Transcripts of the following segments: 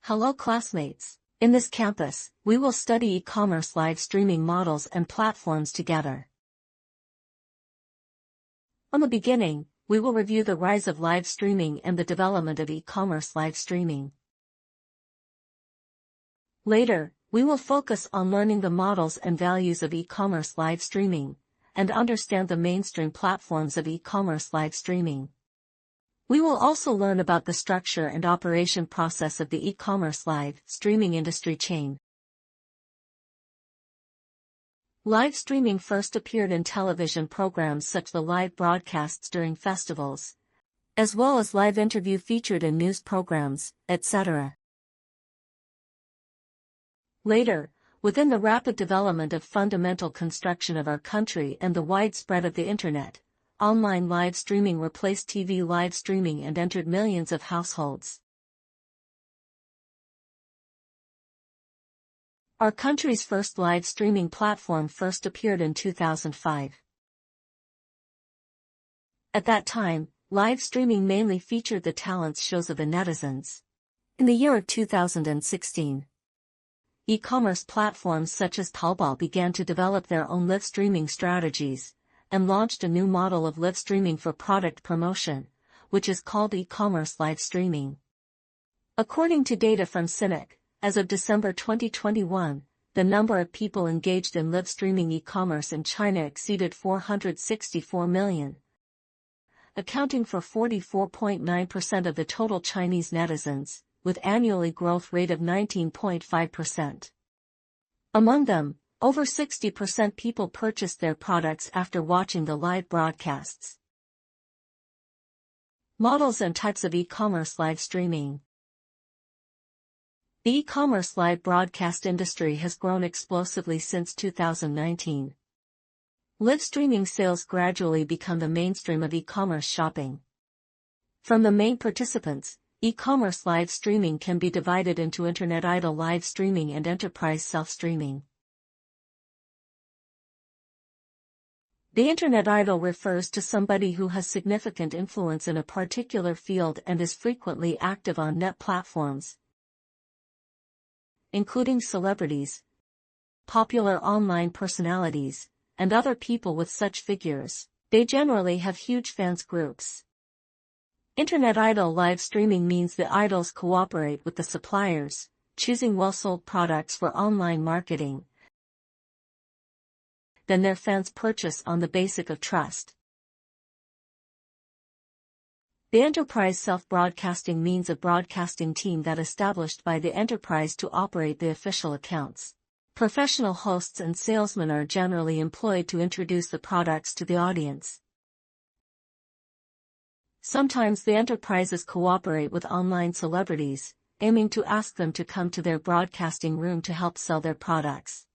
Hello classmates. In this campus, we will study e-commerce live streaming models and platforms together. From the beginning, we will review the rise of live streaming and the development of e-commerce live streaming. Later, we will focus on learning the models and values of e-commerce live streaming, and understand the mainstream platforms of e-commerce live streaming. We will also learn about the structure and operation process of the e-commerce live streaming industry chain. Live streaming first appeared in television programs such as the live broadcasts during festivals, as well as live interview featured in news programs, etc. Later, within the rapid development of fundamental construction of our country and the widespread of the Internet, online live streaming replaced TV live streaming and entered millions of households. Our country's first live streaming platform first appeared in 2005. At that time, live streaming mainly featured the talent shows of the netizens. In the year of 2016, e-commerce platforms such as Taobao began to develop their own live streaming strategies, and launched a new model of live streaming for product promotion, which is called e-commerce live streaming. According to data from Cynic, as of December 2021, the number of people engaged in live streaming e-commerce in China exceeded 464 million, accounting for 44.9% of the total Chinese netizens, with annually growth rate of 19.5%. Among them, over 60% people purchased their products after watching the live broadcasts. Models and types of e-commerce live streaming. The e-commerce live broadcast industry has grown explosively since 2019. Live streaming sales gradually become the mainstream of e-commerce shopping. From the main participants, e-commerce live streaming can be divided into Internet Idol live streaming and enterprise self-streaming. The Internet Idol refers to somebody who has significant influence in a particular field and is frequently active on net platforms, including celebrities, popular online personalities, and other people with such figures. They generally have huge fans groups. Internet Idol live streaming means the idols cooperate with the suppliers, choosing well-sold products for online marketing. Then their fans purchase on the basis of trust. The enterprise self-broadcasting means a broadcasting team that is established by the enterprise to operate the official accounts. Professional hosts and salesmen are generally employed to introduce the products to the audience. Sometimes the enterprises cooperate with online celebrities, aiming to ask them to come to their broadcasting room to help sell their products.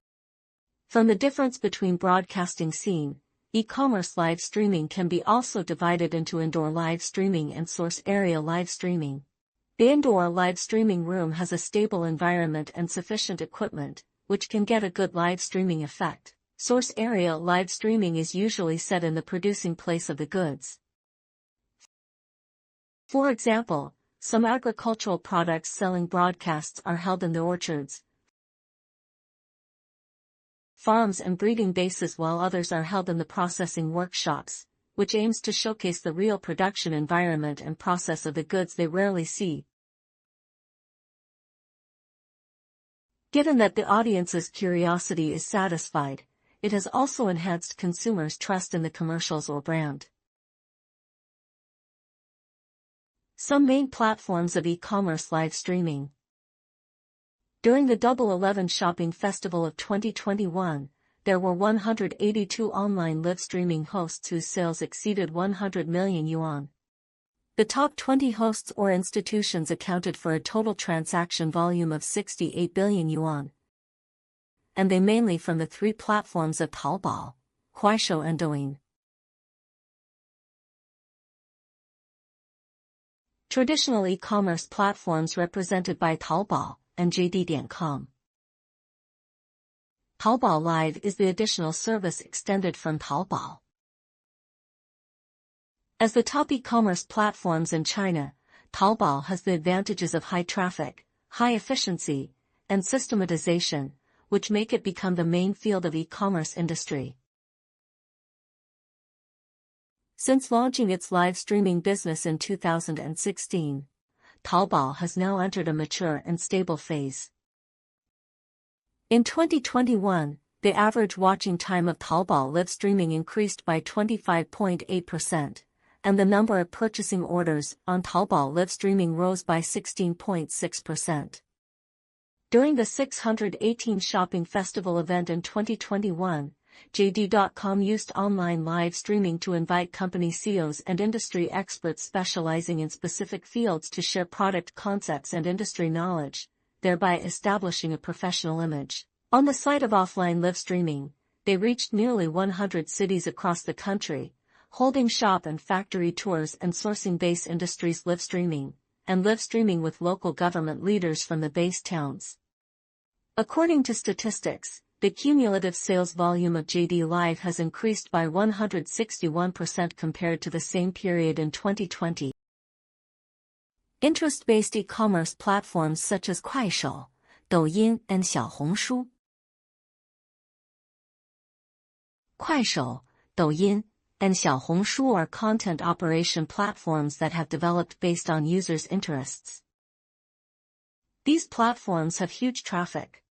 From the difference between broadcasting scene, e-commerce live streaming can be also divided into indoor live streaming and source area live streaming. The indoor live streaming room has a stable environment and sufficient equipment, which can get a good live streaming effect. Source area live streaming is usually set in the producing place of the goods. For example, some agricultural products selling broadcasts are held in the orchards, farms and breeding bases, while others are held in the processing workshops, which aims to showcase the real production environment and process of the goods they rarely see. Given that the audience's curiosity is satisfied, it has also enhanced consumers' trust in the commercials or brand. Some main platforms of e-commerce live streaming. During the Double 11 Shopping Festival of 2021, there were 182 online live streaming hosts whose sales exceeded 100 million yuan. The top 20 hosts or institutions accounted for a total transaction volume of 68 billion yuan. And they mainly from the three platforms of Taobao, Kuaishou and Douyin. Traditional e-commerce platforms represented by Taobao and JD.com. Taobao Live is the additional service extended from Taobao. As the top e-commerce platforms in China, Taobao has the advantages of high traffic, high efficiency, and systematization, which make it become the main field of e-commerce industry. Since launching its live streaming business in 2016, Taobao has now entered a mature and stable phase. In 2021, the average watching time of Taobao live streaming increased by 25.8%, and the number of purchasing orders on Taobao live streaming rose by 16.6%. During the 618 Shopping Festival event in 2021, JD.com used online live streaming to invite company CEOs and industry experts specializing in specific fields to share product concepts and industry knowledge, thereby establishing a professional image. On the site of offline live streaming, they reached nearly 100 cities across the country, holding shop and factory tours and sourcing base industries live streaming, and live streaming with local government leaders from the base towns. According to statistics, the cumulative sales volume of JD Live has increased by 161% compared to the same period in 2020. Interest-based e-commerce platforms such as Kuaishou, Douyin, and Xiaohongshu. Kuaishou, Douyin, and Xiaohongshu are content operation platforms that have developed based on users' interests. These platforms have huge traffic.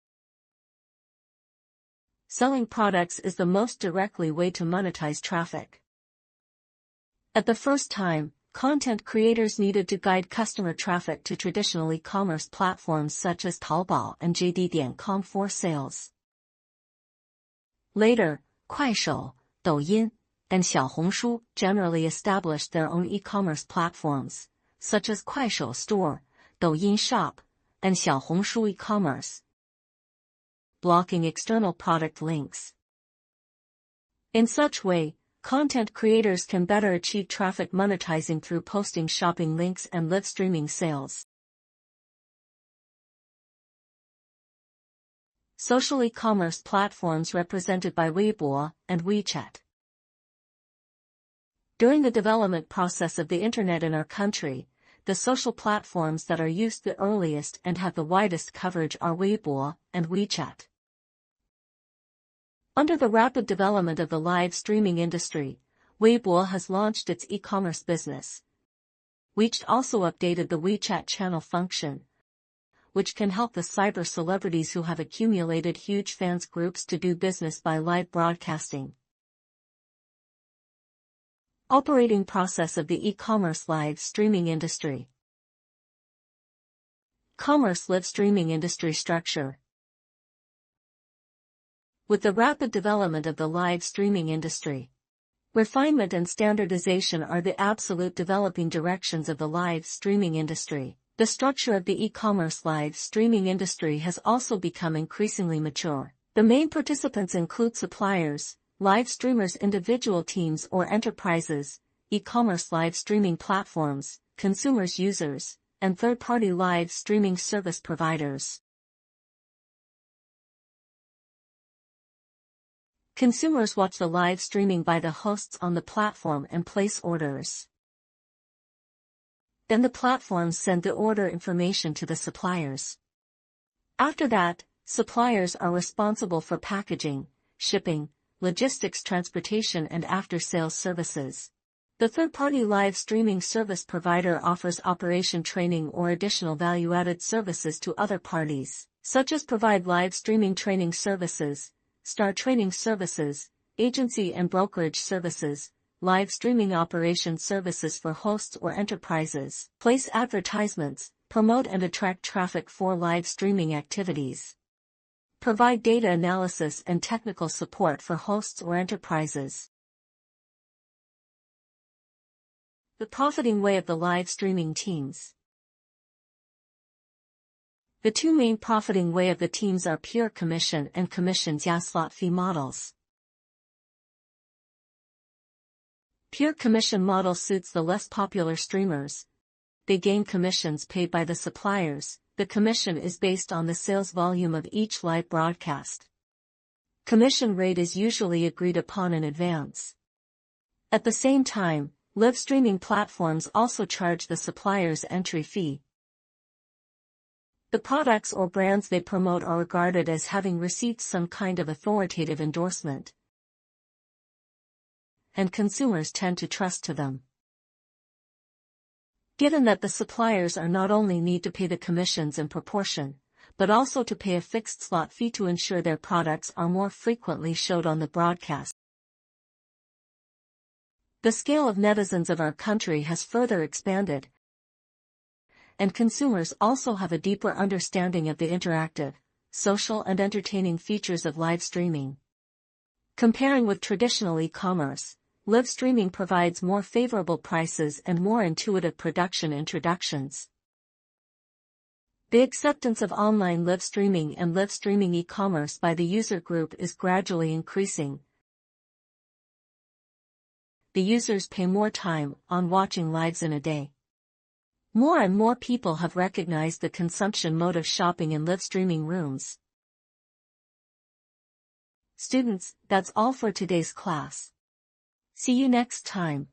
Selling products is the most directly way to monetize traffic. At the first time, content creators needed to guide customer traffic to traditional e-commerce platforms such as Taobao and JD.com for sales. Later, Kuaishou, Douyin, and Xiaohongshu generally established their own e-commerce platforms, such as Kuaishou Store, Douyin Shop, and Xiaohongshu e-commerce, blocking external product links. In such way, content creators can better achieve traffic monetizing through posting shopping links and live streaming sales. Social e-commerce platforms represented by Weibo and WeChat. During the development process of the internet in our country, the social platforms that are used the earliest and have the widest coverage are Weibo and WeChat. Under the rapid development of the live streaming industry, Weibo has launched its e-commerce business. WeChat also updated the WeChat channel function, which can help the cyber celebrities who have accumulated huge fans groups to do business by live broadcasting. Operating process of the e-commerce live streaming industry. Commerce live streaming industry structure. With the rapid development of the live streaming industry, refinement and standardization are the absolute developing directions of the live streaming industry. The structure of the e-commerce live streaming industry has also become increasingly mature. The main participants include suppliers, live streamers, individual teams or enterprises, e-commerce live streaming platforms, consumers, users, and third-party live streaming service providers. Consumers watch the live streaming by the hosts on the platform and place orders. Then the platforms send the order information to the suppliers. After that, suppliers are responsible for packaging, shipping, logistics, transportation, and after-sales services. The third-party live streaming service provider offers operation training or additional value-added services to other parties, such as provide live streaming training services, star training services, agency and brokerage services, live streaming operation services for hosts or enterprises, place advertisements, promote and attract traffic for live streaming activities, provide data analysis and technical support for hosts or enterprises. The profiting way of the live streaming teams. The two main profiting way of the teams are pure commission and commission加slot fee models. Pure commission model suits the less popular streamers. They gain commissions paid by the suppliers. The commission is based on the sales volume of each live broadcast. Commission rate is usually agreed upon in advance. At the same time, live streaming platforms also charge the suppliers entry fee. The products or brands they promote are regarded as having received some kind of authoritative endorsement, and consumers tend to trust to them. Given that the suppliers are not only need to pay the commissions in proportion, but also to pay a fixed slot fee to ensure their products are more frequently showed on the broadcast. The scale of netizens of our country has further expanded, and consumers also have a deeper understanding of the interactive, social and entertaining features of live streaming. Comparing with traditional e-commerce, live streaming provides more favorable prices and more intuitive production introductions. The acceptance of online live streaming and live streaming e-commerce by the user group is gradually increasing. The users pay more time on watching lives in a day. More and more people have recognized the consumption mode of shopping in live streaming rooms. Students, that's all for today's class. See you next time.